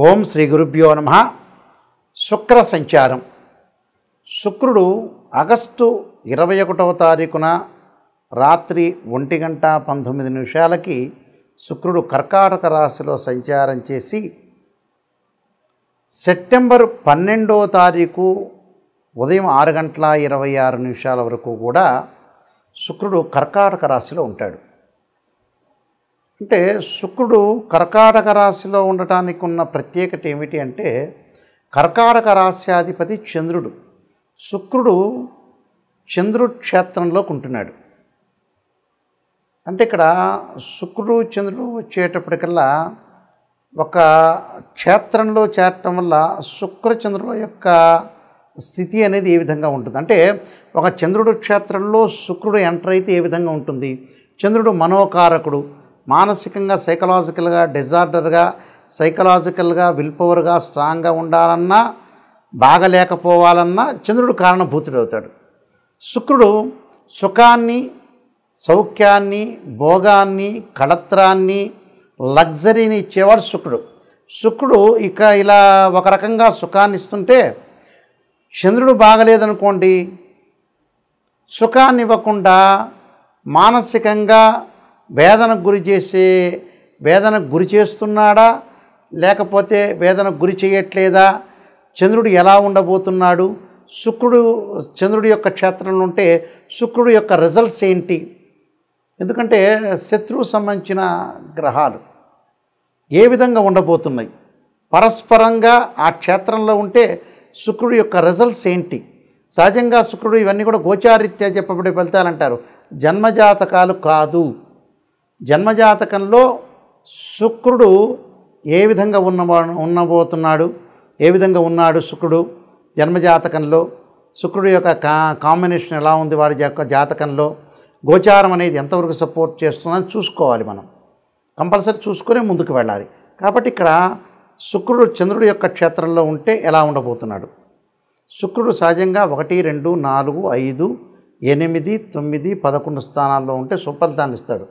ఓం శ్రీ గురుభ్యో నమః. శుక్ర సంచారం. శుక్రుడు ఆగస్టు 21వ తారీఖున రాత్రి 1:19 శుక్రుడు కర్కాటక రాశిలో సంచారం చేసి సెప్టెంబర్ 12వ తారీఖు ఉదయం 6:26 వరకు కూడా శుక్రుడు కర్కాటక రాశిలో ఉంటాడు. అంటే శుక్రుడు కర్కాటక రాశిలో ఉండటానికి ఉన్న ప్రత్యేకత ఏమిటి అంటే, కర్కాటక రాశ్యాధిపతి చంద్రుడు. శుక్రుడు చంద్రుడు క్షేత్రంలోకి ఉంటున్నాడు. అంటే ఇక్కడ శుక్రుడు చంద్రుడు వచ్చేటప్పటికల్లా ఒక క్షేత్రంలో చేరటం వల్ల శుక్రచంద్రుల యొక్క స్థితి అనేది ఏ విధంగా ఉంటుంది అంటే, ఒక చంద్రుడు క్షేత్రంలో శుక్రుడు ఎంటర్ అయితే ఏ విధంగా ఉంటుంది. చంద్రుడు మనోకారకుడు. మానసికంగా సైకలాజికల్గా డిజార్డర్గా సైకలాజికల్గా విల్ పవర్గా స్ట్రాంగ్గా ఉండాలన్నా బాగలేకపోవాలన్నా చంద్రుడు కారణభూతుడు అవుతాడు. శుక్రుడు సుఖాన్ని సౌఖ్యాన్ని భోగాన్ని కళత్రాన్ని లగ్జరీని ఇచ్చేవాడు శుక్రుడు. శుక్రుడు ఇక ఇలా ఒక రకంగా సుఖాన్ని ఇస్తుంటే, చంద్రుడు బాగలేదనుకోండి, సుఖాన్ని ఇవ్వకుండా మానసికంగా వేదనకు గురి చేస్తున్నాడా లేకపోతే వేదనకు గురి చేయట్లేదా, చంద్రుడు ఎలా ఉండబోతున్నాడు, శుక్రుడు చంద్రుడి యొక్క క్షేత్రంలో ఉంటే శుక్రుడు యొక్క రిజల్ట్స్ ఏంటి. ఎందుకంటే శత్రువు సంబంధించిన గ్రహాలు ఏ విధంగా ఉండబోతున్నాయి, పరస్పరంగా ఆ క్షేత్రంలో ఉంటే శుక్రుడి యొక్క రిజల్ట్స్ ఏంటి. సహజంగా శుక్రుడు ఇవన్నీ కూడా గోచారీత్యా చెప్పబడే ఫలితాలు అంటారు, జన్మజాతకాలు కాదు. జన్మజాతకంలో శుక్రుడు ఏ విధంగా ఉండబోతున్నాడు, ఏ విధంగా ఉన్నాడు శుక్రుడు జన్మజాతకంలో, శుక్రుడు యొక్క కాంబినేషన్ ఎలా ఉంది వాడి యొక్క జాతకంలో, గోచారం అనేది ఎంతవరకు సపోర్ట్ చేస్తుందని చూసుకోవాలి. మనం కంపల్సరీ చూసుకునే ముందుకు వెళ్ళాలి. కాబట్టి ఇక్కడ శుక్రుడు చంద్రుడి యొక్క క్షేత్రంలో ఉంటే ఎలా ఉండబోతున్నాడు. శుక్రుడు సహజంగా 1, 2, 4, 5, 8, 9, 11 స్థానాల్లో ఉంటే సుఫలితాన్ని ఇస్తాడు.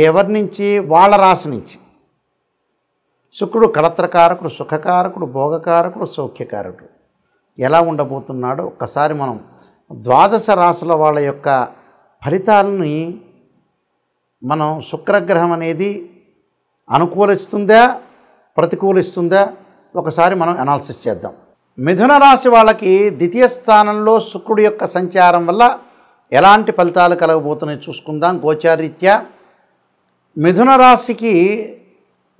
ఎవరి నుంచి? వాళ్ళ రాశి నుంచి. శుక్రుడు కళత్రకారకుడు, సుఖకారకుడు, భోగకారకుడు, సౌఖ్యకారకుడు. ఎలా ఉండబోతున్నాడో ఒక్కసారి మనం ద్వాదశ రాశుల వాళ్ళ యొక్క ఫలితాలని మనం శుక్రగ్రహం అనేది అనుకూలిస్తుందా ప్రతికూలిస్తుందా ఒకసారి మనం అనాలిసిస్ చేద్దాం. మిథున రాశి వాళ్ళకి ద్వితీయ స్థానంలో శుక్రుడి యొక్క సంచారం వల్ల ఎలాంటి ఫలితాలు కలగబోతున్నాయి చూసుకుందాం గోచారీత్యా. మిథున రాశికి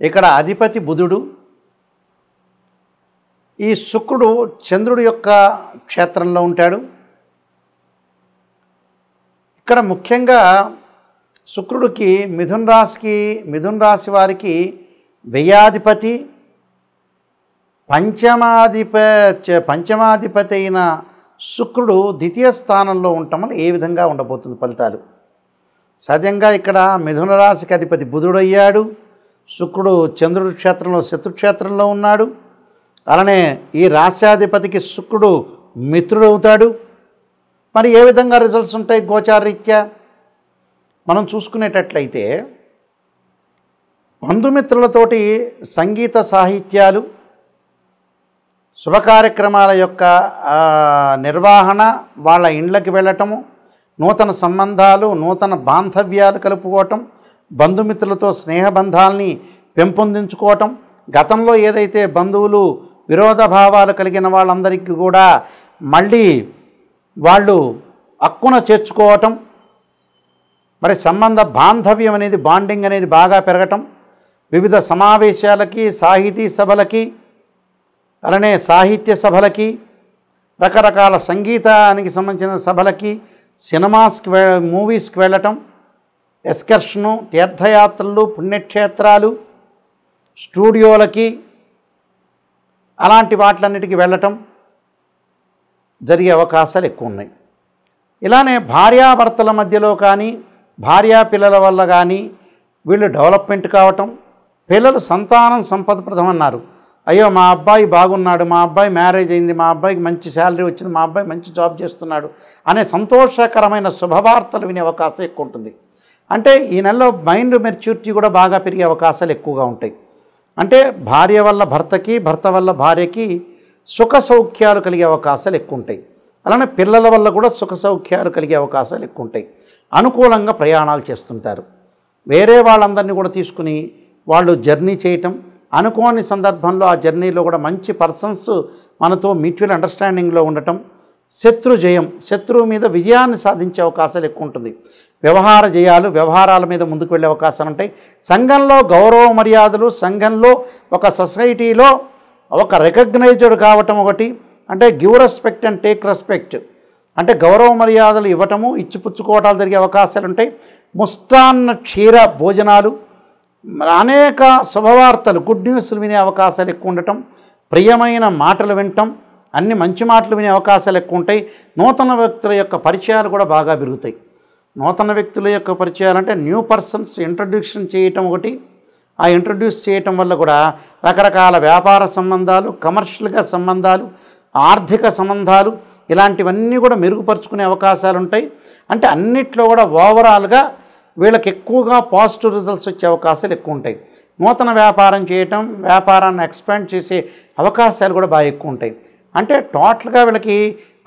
ఇక్కడ అధిపతి బుధుడు. ఈ శుక్రుడు చంద్రుడి యొక్క క్షేత్రంలో ఉంటాడు. ఇక్కడ ముఖ్యంగా శుక్రుడికి మిథున రాశి వారికి వ్యయాధిపతి పంచమాధిపతి అయిన శుక్రుడు ద్వితీయ స్థానంలో ఉండటం వల్ల ఏ విధంగా ఉండబోతుంది ఫలితాలు. సహజంగా ఇక్కడ మిథున రాశికి అధిపతి బుధుడు అయ్యాడు. శుక్రుడు చంద్రుడి క్షేత్రంలో శత్రుక్షేత్రంలో ఉన్నాడు. అలానే ఈ రాశ్యాధిపతికి శుక్రుడు మిత్రుడు అవుతాడు. మరి ఏ విధంగా రిజల్ట్స్ ఉంటాయి గోచారరీత్యా మనం చూసుకునేటట్లయితే, బంధుమిత్రులతోటి సంగీత సాహిత్యాలు, శుభకార్యక్రమాల యొక్క నిర్వహణ, వాళ్ళ ఇండ్లకి వెళ్ళటము, నూతన సంబంధాలు నూతన బాంధవ్యాలు కలుపుకోవటం, బంధుమిత్రులతో స్నేహబంధాలని పెంపొందించుకోవటం, గతంలో ఏదైతే బంధువులు విరోధ భావాలు కలిగిన వాళ్ళందరికీ కూడా మళ్ళీ వాళ్ళు అక్కున చేర్చుకోవటం, మరి సంబంధ బాంధవ్యం అనేది బాండింగ్ అనేది బాగా పెరగటం, వివిధ సమావేశాలకి సాహితీ సభలకి అలానే సాహిత్య సభలకి రకరకాల సంగీతానికి సంబంధించిన సభలకి మూవీస్కి వెళ్ళటం, ఎక్స్కర్షను తీర్థయాత్రలు పుణ్యక్షేత్రాలు స్టూడియోలకి అలాంటి వాటిలన్నిటికీ వెళ్ళటం జరిగే అవకాశాలు ఎక్కువ ఉన్నాయి. ఇలానే భార్యాభర్తల మధ్యలో కానీ భార్యా పిల్లల వల్ల కానీ వీళ్ళు డెవలప్మెంట్ కావటం, పిల్లలు సంతానం సంపదప్రదం అన్నారు. అయ్యో మా అబ్బాయి బాగున్నాడు, మా అబ్బాయి మ్యారేజ్ అయింది, మా అబ్బాయికి మంచి శాలరీ వచ్చింది, మా అబ్బాయి మంచి జాబ్ చేస్తున్నాడు అనే సంతోషకరమైన శుభవార్తలు వినే అవకాశం ఎక్కువ ఉంటుంది. అంటే ఈ నెలలో మైండ్ మెచ్యూరిటీ కూడా బాగా పెరిగే అవకాశాలు ఎక్కువగా ఉంటాయి. అంటే భార్య వల్ల భర్తకి, భర్త వల్ల భార్యకి సుఖ సౌఖ్యాలు కలిగే అవకాశాలు ఎక్కువ ఉంటాయి. అలానే పిల్లల వల్ల కూడా సుఖ సౌఖ్యాలు కలిగే అవకాశాలు ఎక్కువ ఉంటాయి. అనుకూలంగా ప్రయాణాలు చేస్తుంటారు. వేరే వాళ్ళందరినీ కూడా తీసుకుని వాళ్ళు జర్నీ చేయటం, అనుకోని సందర్భంలో ఆ జర్నీలో కూడా మంచి పర్సన్స్ మనతో మ్యూచువల్ అండర్స్టాండింగ్లో ఉండటం, శత్రు జయం, శత్రువు మీద విజయాన్ని సాధించే అవకాశాలు ఎక్కువ ఉంటుంది. వ్యవహార జయాలు, వ్యవహారాల మీద ముందుకు వెళ్ళే అవకాశాలు ఉంటాయి. సంఘంలో గౌరవ మర్యాదలు, సంఘంలో ఒక సొసైటీలో ఒక రికగ్నైజ్డ్ కావటం ఒకటి, అంటే give respect and take respect, అంటే గౌరవ మర్యాదలు ఇవ్వటము, ఇచ్చిపుచ్చుకోవటాలు జరిగే అవకాశాలు ఉంటాయి. ముష్టాన్న క్షీర భోజనాలు, అనేక శుభవార్తలు, గుడ్ న్యూస్లు వినే అవకాశాలు ఎక్కువ ఉండటం, ప్రియమైన మాటలు వినటం, అన్ని మంచి మాటలు వినే అవకాశాలు ఎక్కువ ఉంటాయి. నూతన వ్యక్తుల యొక్క పరిచయాలు కూడా బాగా పెరుగుతాయి. నూతన వ్యక్తుల యొక్క పరిచయాలు అంటే న్యూ పర్సన్స్ ఇంట్రడ్యూషన్ చేయటం ఒకటి. ఆ ఇంట్రడ్యూస్ చేయటం వల్ల కూడా రకరకాల వ్యాపార సంబంధాలు, కమర్షియల్గా సంబంధాలు, ఆర్థిక సంబంధాలు, ఇలాంటివన్నీ కూడా మెరుగుపరుచుకునే అవకాశాలు ఉంటాయి. అంటే అన్నిట్లో కూడా ఓవరాల్గా వీళ్ళకి ఎక్కువగా పాజిటివ్ రిజల్ట్స్ వచ్చే అవకాశాలు ఎక్కువ ఉంటాయి. నూతన వ్యాపారం చేయటం, వ్యాపారాన్ని ఎక్స్పాండ్ చేసే అవకాశాలు కూడా బాగా ఎక్కువ ఉంటాయి. అంటే టోటల్గా వీళ్ళకి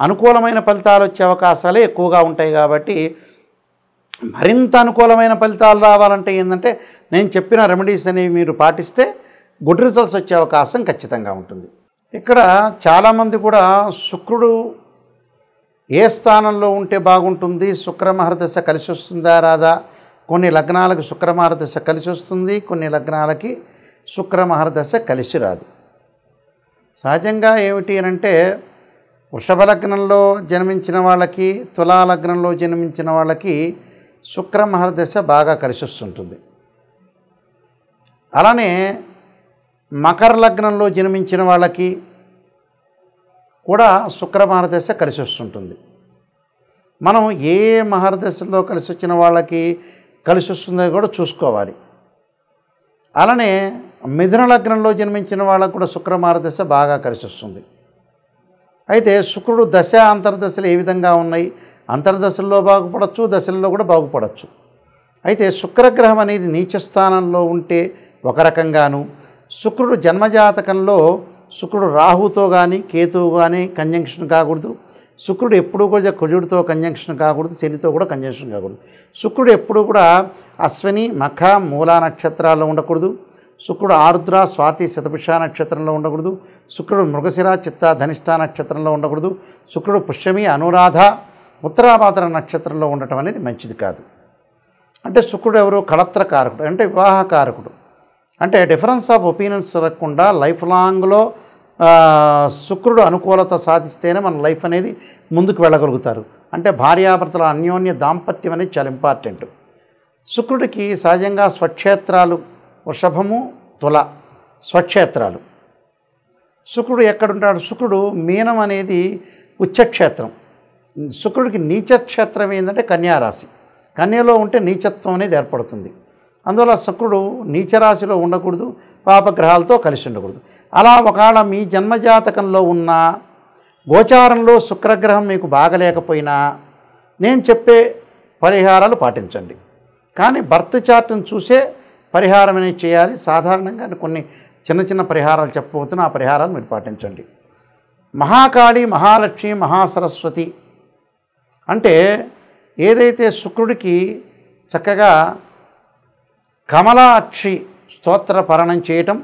అనుకూలమైన ఫలితాలు వచ్చే అవకాశాలే ఎక్కువగా ఉంటాయి. కాబట్టి మరింత అనుకూలమైన ఫలితాలు రావాలంటే ఏంటంటే నేను చెప్పిన రెమెడీస్ అనేవి మీరు పాటిస్తే గుడ్ రిజల్ట్స్ వచ్చే అవకాశం ఖచ్చితంగా ఉంటుంది. ఇక్కడ చాలామంది కూడా శుక్రుడు ఏ స్థానంలో ఉంటే బాగుంటుంది, శుక్రమహర్దశ కలిసి వస్తుందా రాదా, కొన్ని లగ్నాలకు శుక్రమహర్దశ కలిసి వస్తుంది, కొన్ని లగ్నాలకి శుక్రమహర్దశ కలిసి రాదు. సహజంగా ఏమిటి అంటే వృషభ లగ్నంలో జన్మించిన వాళ్ళకి, తులా లగ్నంలో జన్మించిన వాళ్ళకి శుక్రమహర్దశ బాగా కలిసి వస్తుంటుంది. అలానే మకర లగ్నంలో జన్మించిన వాళ్ళకి కూడా శుక్రమహర్దశ కలిసి వస్తుంటుంది. మనం ఏ మహర్దశలో కలిసి వచ్చిన వాళ్ళకి కలిసి వస్తుందో కూడా చూసుకోవాలి. అలానే మిథున లగ్నంలో జన్మించిన వాళ్ళకు కూడా శుక్రమహర్దశ బాగా కలిసి వస్తుంది. అయితే శుక్రుడు దశ అంతర్దశలు ఏ విధంగా ఉన్నాయి, అంతర్దశల్లో బాగుపడవచ్చు, దశల్లో కూడా బాగుపడవచ్చు. అయితే శుక్రగ్రహం అనేది నీచ స్థానంలో ఉంటే ఒక రకంగాను, శుక్రుడు జన్మజాతకంలో శుక్రుడు రాహుతో కానీ కేతువు కానీ కంజంక్షన్ కాకూడదు. శుక్రుడు ఎప్పుడూ కూడా కుజుడితో కంజంక్షన్ కాకూడదు, శనితో కూడా కంజంక్షన్ కాకూడదు. శుక్రుడు ఎప్పుడూ కూడా అశ్విని, మఖ, మూలా నక్షత్రాల్లో ఉండకూడదు. శుక్రుడు ఆరుద్ర, స్వాతి, శతభిష నక్షత్రంలో ఉండకూడదు. శుక్రుడు మృగశిర, చిత్త, ధనిష్ట నక్షత్రంలో ఉండకూడదు. శుక్రుడు పుష్యమి, అనురాధ, ఉత్తరాభాద్ర నక్షత్రంలో ఉండటం అనేది మంచిది కాదు. అంటే శుక్రుడు ఎవరు, కళత్రకారకుడు, అంటే వివాహకారకుడు. అంటే డిఫరెన్స్ ఆఫ్ ఒపీనియన్స్ జరగకుండా లైఫ్ లాంగ్లో శుక్రుడు అనుకూలత సాధిస్తేనే మన లైఫ్ అనేది ముందుకు వెళ్ళగలుగుతారు. అంటే భార్యాభర్తల అన్యోన్య దాంపత్యం అనేది చాలా ఇంపార్టెంట్. శుక్రుడికి సహజంగా స్వక్షేత్రాలు వృషభము, తుల స్వక్షేత్రాలు. శుక్రుడు ఎక్కడుంటాడు, శుక్రుడు మీనం అనేది ఉచ్చక్షేత్రం. శుక్రుడికి నీచక్షేత్రం ఏంటంటే కన్యారాశి. కన్యలో ఉంటే నీచత్వం అనేది ఏర్పడుతుంది. అందువల్ల శుక్రుడు నీచరాశిలో ఉండకూడదు, పాపగ్రహాలతో కలిసి ఉండకూడదు. అలా ఒకవేళ మీ జన్మజాతకంలో ఉన్న గోచారంలో శుక్రగ్రహం మీకు బాగలేకపోయినా నేను చెప్పే పరిహారాలు పాటించండి. కానీ బర్త్ చార్ట్ని చూసే పరిహారం అనేది చేయాలి. సాధారణంగా కొన్ని చిన్న చిన్న పరిహారాలు చెప్పబోతున్నా, ఆ పరిహారాలు మీరు పాటించండి. మహాకాళి, మహాలక్ష్మి, మహాసరస్వతి అంటే ఏదైతే శుక్రుడికి చక్కగా కమలాక్షి స్తోత్ర పఠనం చేయటం,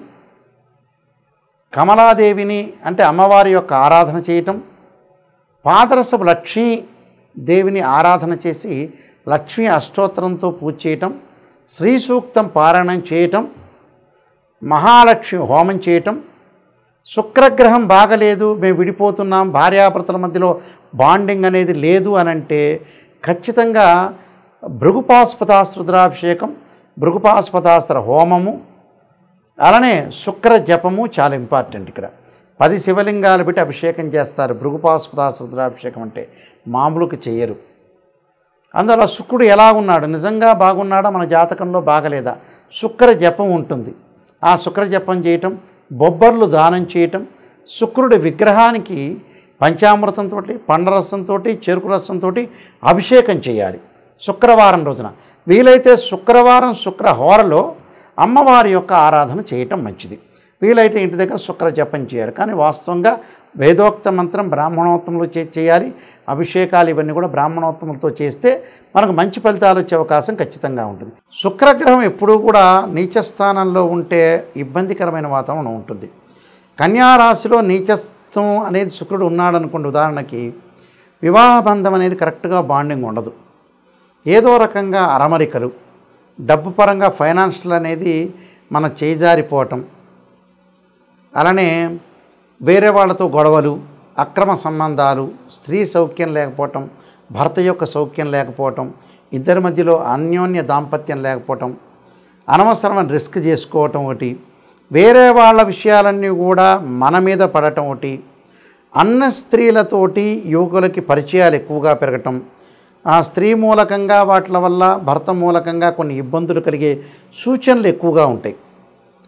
కమలాదేవిని అంటే అమ్మవారి యొక్క ఆరాధన చేయటం, పాదరసపు లక్ష్మీ దేవిని ఆరాధన చేసి లక్ష్మీ అష్టోత్తరంతో పూజ చేయటం, శ్రీ సూక్తం పారాయణం చేయటం, మహాలక్ష్మి హోమం చేయటం. శుక్రగ్రహం బాగలేదు, మేము విడిపోతున్నాం, భార్యాభర్తల మధ్యలో బాండింగ్ అనేది లేదు అని అంటే ఖచ్చితంగా భృగుపాస్పదాస్త్ర రుద్రాభిషేకం, భృగుపాస్పదాస్త్ర హోమము, అలానే శుక్ర జపము చాలా ఇంపార్టెంట్. ఇక్కడ 10 శివలింగాలు పెట్టి అభిషేకం చేస్తారు. భృగుపాస్పదాస్త్ర రుద్రాభిషేకం అంటే మామూలుకి చెయ్యరు. అందువల్ల శుక్రుడు ఎలా ఉన్నాడు, నిజంగా బాగున్నాడా, మన జాతకంలో బాగలేదా, శుక్ర జపం ఉంటుంది. ఆ శుక్ర జపం చేయటం, బొబ్బర్లు దానం చేయటం, శుక్రుడి విగ్రహానికి పంచామృతంతో, పండరసంతో, చెరుకు రసంతో అభిషేకం చేయాలి శుక్రవారం రోజున. వీలైతే శుక్రవారం శుక్రహోరలో అమ్మవారి యొక్క ఆరాధన చేయటం మంచిది. వీలైతే ఇంటి దగ్గర శుక్ర జపం చేయాలి. కానీ వాస్తవంగా వేదోక్త మంత్రం బ్రాహ్మణోత్తములు చేయాలి. అభిషేకాలు ఇవన్నీ కూడా బ్రాహ్మణోత్తములతో చేస్తే మనకు మంచి ఫలితాలు వచ్చే అవకాశం ఖచ్చితంగా ఉంటుంది. శుక్రగ్రహం ఎప్పుడూ కూడా నీచస్థానంలో ఉంటే ఇబ్బందికరమైన వాతావరణం ఉంటుంది. కన్యారాశిలో నీచత్వం అనేది శుక్రుడు ఉన్నాడనుకోండి, ఉదాహరణకి వివాహ బంధం అనేది కరెక్ట్గా బాండింగ్ ఉండదు. ఏదో రకంగా అరమరికలు, డబ్బు పరంగా ఫైనాన్షియల్ అనేది మన చేజారిపోవటం, అలానే వేరే వాళ్ళతో గొడవలు, అక్రమ సంబంధాలు, స్త్రీ సౌఖ్యం లేకపోవటం, భర్త యొక్క సౌఖ్యం లేకపోవటం, ఇద్దరి మధ్యలో అన్యోన్య దాంపత్యం లేకపోవటం, అనవసరమైన రిస్క్ చేసుకోవటం ఒకటి, వేరే వాళ్ళ విషయాలన్నీ కూడా మన మీద పడటం ఒకటి, అన్న స్త్రీలతోటి యువకులకి పరిచయాలు ఎక్కువగా పెరగటం, ఆ స్త్రీ మూలకంగా వాటి వల్ల భర్త మూలకంగా కొన్ని ఇబ్బందులు కలిగే సూచనలు ఎక్కువగా ఉంటాయి.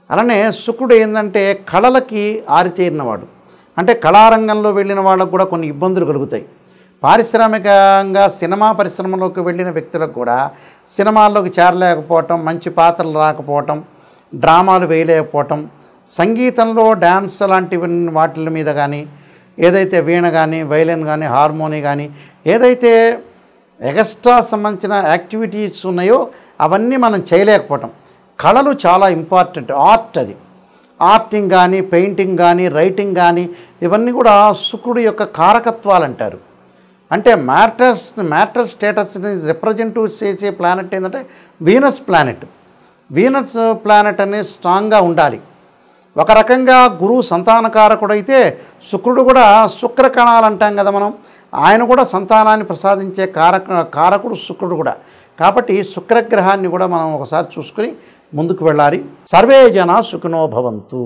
అలానే శుక్రుడు ఏంటంటే కళలకి ఆరితేరినవాడు, అంటే కళారంగంలో వెళ్ళిన వాళ్ళకు కూడా కొన్ని ఇబ్బందులు కలుగుతాయి. పారిశ్రామికంగా సినిమా పరిశ్రమలోకి వెళ్ళిన వ్యక్తులకు కూడా సినిమాల్లోకి చేరలేకపోవటం, మంచి పాత్రలు రాకపోవటం, డ్రామాలు వేయలేకపోవటం, సంగీతంలో డ్యాన్స్ లాంటి వాటి మీద కానీ, ఏదైతే వీణ కానీ, వైలిన్ కానీ, హార్మోని కానీ, ఏదైతే ఎక్స్ట్రా సంబంధించిన యాక్టివిటీస్ ఉన్నాయో అవన్నీ మనం చేయలేకపోవటం. కళలు చాలా ఇంపార్టెంట్. అది ఆర్టింగ్ కానీ, పెయింటింగ్ కానీ, రైటింగ్ కానీ, ఇవన్నీ కూడా శుక్రుడు యొక్క కారకత్వాలు అంటారు. అంటే మ్యాటర్ స్టేటస్ని రిప్రజెంట్ చేసే ప్లానెట్ ఏంటంటే వీనస్ ప్లానెట్. వీనస్ ప్లానెట్ అనేది స్ట్రాంగ్గా ఉండాలి. ఒక రకంగా గురువు సంతానకారకుడైతే శుక్రుడు కూడా శుక్రకణాలు అంటాం కదా మనం, ఆయన కూడా సంతానాన్ని ప్రసాదించే కారకుడు శుక్రుడు కూడా. కాబట్టి శుక్రగ్రహాన్ని కూడా మనం ఒకసారి చూసుకుని ముందుకు వెళ్ళాలి. సర్వే జనా సుఖినో భవంతు.